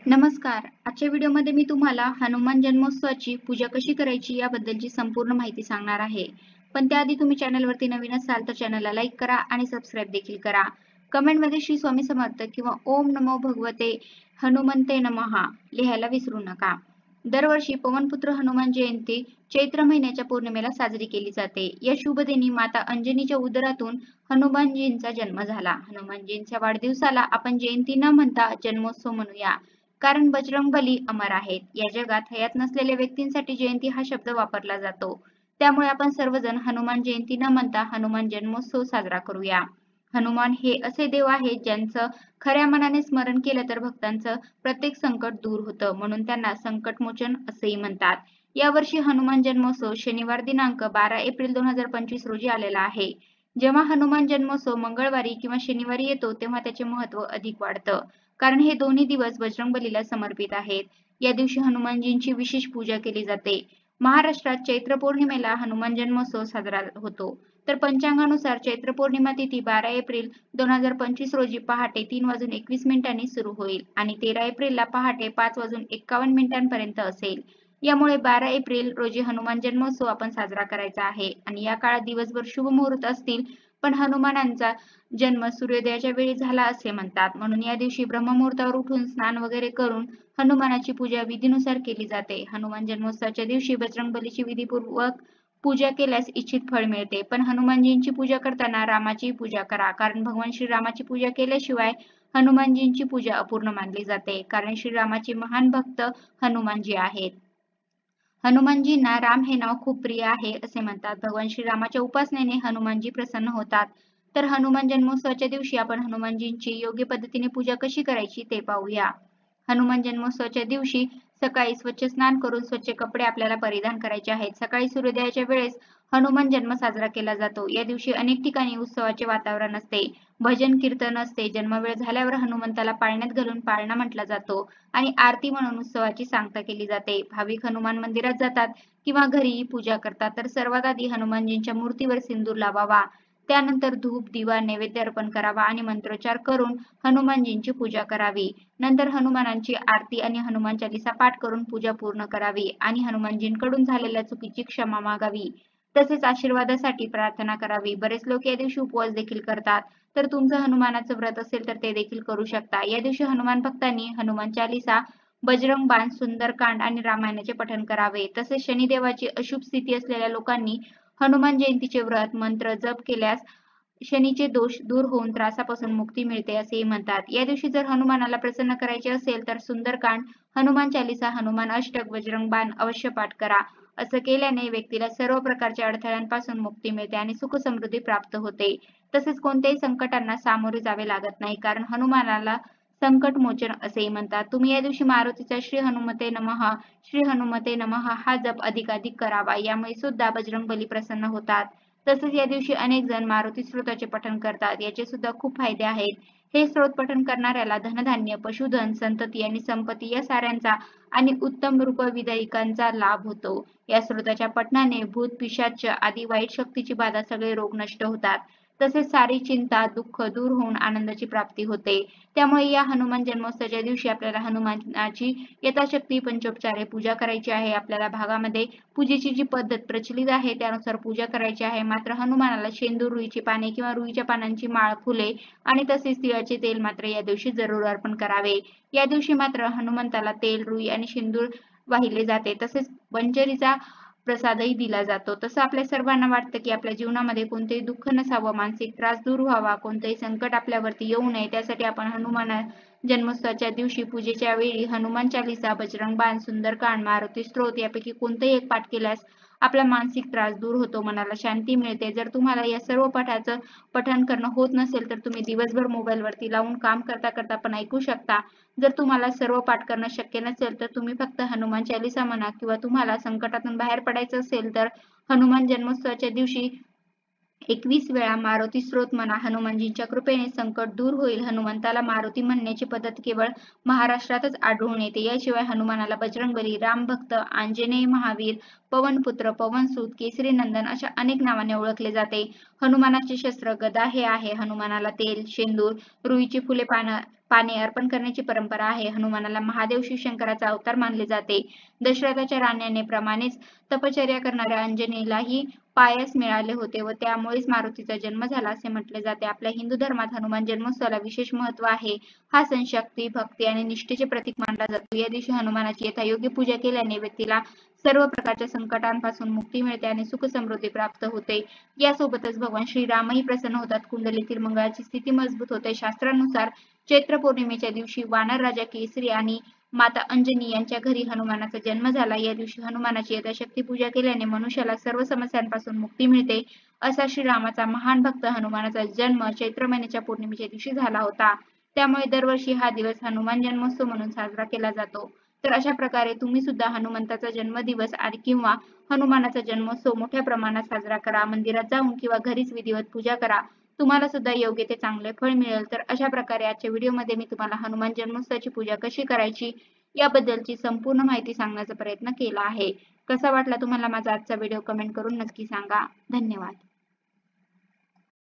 नमस्कार. आजच्या व्हिडिओमध्ये मी तुम्हाला हनुमान जन्मोत्सवाची पूजा कशी करायची याबद्दलची संपूर्ण माहिती सांगणार आहे. पण त्याआधी तुम्ही चॅनलवरती नवीन असाल तर चॅनलला लाईक करा आणि सबस्क्राईब देखील करा. कमेंटमध्ये श्री स्वामी समर्थ किंवा ओम नमो भगवते हनुमंते नमः लिहायला विसरू नका. दरवर्षी पवनपुत्र हनुमान जयंती चैत्र महिन्याच्या पौर्णिमेला साजरी केली जाते. या शुभ दिनी माता अंजनीच्या उदरातून हनुमानजींचा जन्म झाला. हनुमानजींच्या वाढदिवसाला आपण जयंती न म्हणता जन्मोत्सव म्हणूया. कारण बजरंगबली अमर आहेत. या जगात हयात नसलेल्या व्यक्तींसाठी जयंती हा शब्द वापरला जातो. त्यामुळे आपण सर्वजण हनुमान जयंती न म्हणता हनुमान जन्मोत्सव साजरा करूया. हनुमान हे असे देव आहेत ज्यांचं खऱ्या मनाने स्मरण केलं तर भक्तांचं प्रत्येक संकट दूर होतं. म्हणून त्यांना संकटमोचन असेही म्हणतात. यावर्षी हनुमान जन्मोत्सव शनिवार दिनांक 12 एप्रिल 2025 रोजी आलेला आहे. जेव्हा हनुमान जन्मोत्सव मंगळवारी किंवा शनिवारी येतो तेव्हा त्याचे महत्त्व अधिक वाढतं. कारण हे दोन्ही दिवस बजरंगबलीला समर्पित आहेत. या दिवशी हनुमानजींची विशेष पूजा केली जाते. महाराष्ट्रात चैत्र पौर्णिमेला हनुमान जन्मोत्सव साजरा होतो. तर पंचांगानुसार चैत्र पौर्णिमा तिथी 12 एप्रिल 2025 रोजी पहाटे 3:21 सुरू होईल आणि 13 एप्रिलला पहाटे 5:51 असेल. यामुळे 12 एप्रिल रोजी हनुमान जन्मोत्सव आपण साजरा करायचा आहे आणि या काळात दिवसभर शुभ मुहूर्त असतील. पण हनुमानांचा जन्म सूर्योदयाच्या वेळी झाला असे म्हणतात. म्हणून या दिवशी ब्रह्ममुहूर्तावर उठून स्नान वगैरे करून हनुमानाची पूजा विधीनुसार केली जाते. हनुमान जन्मोत्सवाच्या दिवशी बजरंगबलीची विधीपूर्वक पूजा केल्यास इच्छित फळ मिळते. पण हनुमानजींची पूजा करताना रामाची पूजा करा. कारण भगवान श्रीरामाची पूजा केल्याशिवाय हनुमानजींची पूजा अपूर्ण मानली जाते. कारण श्रीरामाचे महान भक्त हनुमानजी आहेत. हनुमानजींना राम हे नाव खूप प्रिय आहे असे म्हणतात. भगवान श्रीरामाच्या उपासनेने हनुमानजी प्रसन्न होतात. तर हनुमान जन्मोत्सवाच्या दिवशी आपण हनुमानजींची योग्य पद्धतीने पूजा कशी करायची ते पाहूया. हनुमान जन्मोत्सवाच्या दिवशी सकाळी स्वच्छ स्नान करून स्वच्छ कपडे आपल्याला परिधान करायचे आहेत. सकाळी सूर्योदयाच्या वेळेस हनुमान जन्म साजरा केला जातो. या दिवशी अनेक ठिकाणी उत्सवाचे वातावरण असते. भजन कीर्तन असते. जन्मवेळ झाल्यावर हनुमंताला पाळण्यात घालून पाळणा म्हटला जातो आणि आरती म्हणून उत्सवाची सांगता केली जाते. भाविक हनुमान मंदिरात जातात किंवा घरीही पूजा करतात. तर सर्वात आधी हनुमानजींच्या मूर्तीवर सिंदूर लावावा. त्यानंतर धूप दिवा नैवेद्य अर्पण करावा आणि मंत्रोच्चार करून हनुमानजींची पूजा करावी. नंतर हनुमानांची आरती आणि हनुमान चालीसा पाठ करून पूजा पूर्ण करावी आणि हनुमानजींकडून झालेल्या चुकीची क्षमा मागावी. तसेच आशीर्वादासाठी प्रार्थना करावी. बरेच लोक या दिवशी उपवास देखील करतात. तर तुमचं हनुमानाचं व्रत असेल तर ते देखील करू शकता. या दिवशी हनुमान भक्तांनी हनुमान चालीसा, बजरंग बाण, सुंदरकांड आणि रामायणाचे पठण करावे. तसेच शनिदेवाची अशुभ स्थिती असलेल्या लोकांनी हनुमान जयंतीचे व्रत मंत्र जप केल्यास शनीचे दोष दूर होऊन त्रासापासून मुक्ती मिळते असेही म्हणतात. या दिवशी जर हनुमानाला प्रसन्न करायचे असेल तर सुंदरकांड, हनुमान चालीसा, हनुमान अष्टक, बजरंग बाण अवश्य पाठ करा. असं केल्याने व्यक्तीला सर्व प्रकारच्या अडथळ्यांपासून मुक्ती मिळते आणि सुख समृद्धी प्राप्त होते. तसेच कोणत्याही संकटांना सामोरे जावे लागत नाही. कारण हनुमानाला संकटमोचन असेही म्हणतात. तुम्ही या दिवशी मारुतीचा श्री हनुमते नमः, श्री हनुमते नमः हा जप अधिकाधिक करावा. यामुळे सुद्धा बजरंगबली प्रसन्न होतात. तसेच या दिवशी अनेक जण मारुती स्तोत्राचे पठण करतात. याचे सुद्धा खूप फायदे आहेत. हे स्तोत्र पठण करणाऱ्याला धनधान्य, पशुधन, संतती आणि संपत्ती या साऱ्यांचा आणि उत्तम रूपविदायकांचा लाभ होतो. या स्तोत्राच्या पठणाने भूत, पिशाच आदी वाईट शक्तीची बाधा, सगळे रोग नष्ट होतात. तसेच सारी चिंता, दुःख दूर होऊन आनंदाची प्राप्ती होते. त्यामुळे या हनुमान जन्मोत्सवाच्या दिवशी आपल्याला हनुमानाची यथाशक्ती पंचोपचारे पूजा करायची आहे. आपल्याला भागामध्ये पूजेची जी पद्धत प्रचलित आहे त्यानुसार पूजा करायची आहे. मात्र हनुमानाला शेंदूर, रुईची पाने किंवा रुईच्या पानांची माळ, फुले आणि तसेच तिळाचे तेल मात्र या दिवशी जरूर अर्पण करावे. या दिवशी मात्र हनुमंताला तेल, रुई आणि शेंदूर वाहिले जाते. तसेच पंचरीचा प्रसादही दिला जातो. तसं आपल्या सर्वांना वाटतं की आपल्या जीवनामध्ये कोणतेही दुःख नसावं, मानसिक त्रास दूर व्हावा, कोणतेही संकट आपल्यावरती येऊ नये, त्यासाठी आपण हनुमान जन्मोत्सवाच्या दिवशी पूजेच्या वेळी हनुमान चालीसा, बजरंग बाण, सुंदरकांड, मारुती स्तोत्र यापैकी कोणतेही एक पाठ केल्यास आपला मानसिक त्रास दूर होतो, मनाला शांती मिळते. जर तुम्हाला या सर्व पाठाचं पठण करणं होत नसेल तर तुम्ही दिवसभर मोबाईलवरती लावून काम करता करता पण ऐकू शकता. जर तुम्हाला सर्व पाठ करणं शक्य नसेल तर तुम्ही फक्त हनुमान चालीसा म्हणा किंवा तुम्हाला संकटातून बाहेर पडायचं असेल तर हनुमान जन्मोत्सवाच्या दिवशी 21 वेळा मारुती स्तोत्र म्हणा. हनुमानजींच्या कृपेने संकट दूर होईल. हनुमंताला मारुती म्हणण्याची पद्धत केवळ महाराष्ट्रातच आढळून येते. याशिवाय हनुमानाला बजरंगबली, रामभक्त, आंजनेय महावीर, पवनपुत्र, पवनसूत, केसरीनंदन अशा अनेक नावाने ओळखले जाते. हनुमानाचे शस्त्र गदा हे आहे. हनुमानाला तेल, शेंदूर, रुईची फुले पाने अर्पण करण्याची परंपरा आहे. हनुमानाला महादेव शिवशंकराचा अवतार मानले जाते. दशरथाच्या राण्याने प्रमाणेच तपश्चर्या करणाऱ्या अंजनीलाही पायस मिळाले होते व त्यामुळेच मारुतीचा जन्म झाला असे म्हटले जाते. आपल्या हिंदू धर्मात हनुमान जन्मोत्सवाला विशेष महत्त्व आहे. हा सण शक्ती, भक्ती आणि निष्ठेचे प्रतीक मानला जातो. या दिवशी हनुमानाची यथायोग्य पूजा केल्याने व्यक्तीला सर्व प्रकारच्या संकटांपासून मुक्ती मिळते आणि सुख समृद्धी प्राप्त होते. यासोबतच भगवान श्रीरामही प्रसन्न होतात. कुंडलीतील मंगळाची स्थिती मजबूत होते. शास्त्रानुसार चैत्र पौर्णिमेच्या दिवशी वानर राजा केसरी आणि माता अंजनी यांच्या घरी हनुमानाचा जन्म झाला. या दिवशी हनुमानाची यथाशक्ती पूजा केल्याने मनुष्याला सर्व समस्यांपासून मुक्ती मिळते. असा श्रीरामाचा महान भक्त हनुमानाचा जन्म चैत्र महिन्याच्या पौर्णिमेच्या दिवशी झाला होता. त्यामुळे दरवर्षी हा दिवस हनुमान जन्मोत्सव म्हणून साजरा केला जातो. तर अशा प्रकारे तुम्ही सुद्धा हनुमंताचा जन्मदिवस आणि किंवा हनुमानाचा जन्मोत्सव मोठ्या प्रमाणात साजरा करा. मंदिरात जाऊन किंवा घरीच विधिवत पूजा करा. तुम्हाला सुद्धा योग्य ते चांगले फळ मिळेल. तर अशा प्रकारे आजच्या व्हिडिओमध्ये मी तुम्हाला हनुमान जन्मोत्सवाची पूजा कशी करायची याबद्दलची संपूर्ण माहिती सांगण्याचा प्रयत्न केला आहे. कसा वाटला तुम्हाला माझा आजचा व्हिडिओ कमेंट करून नक्की सांगा. धन्यवाद.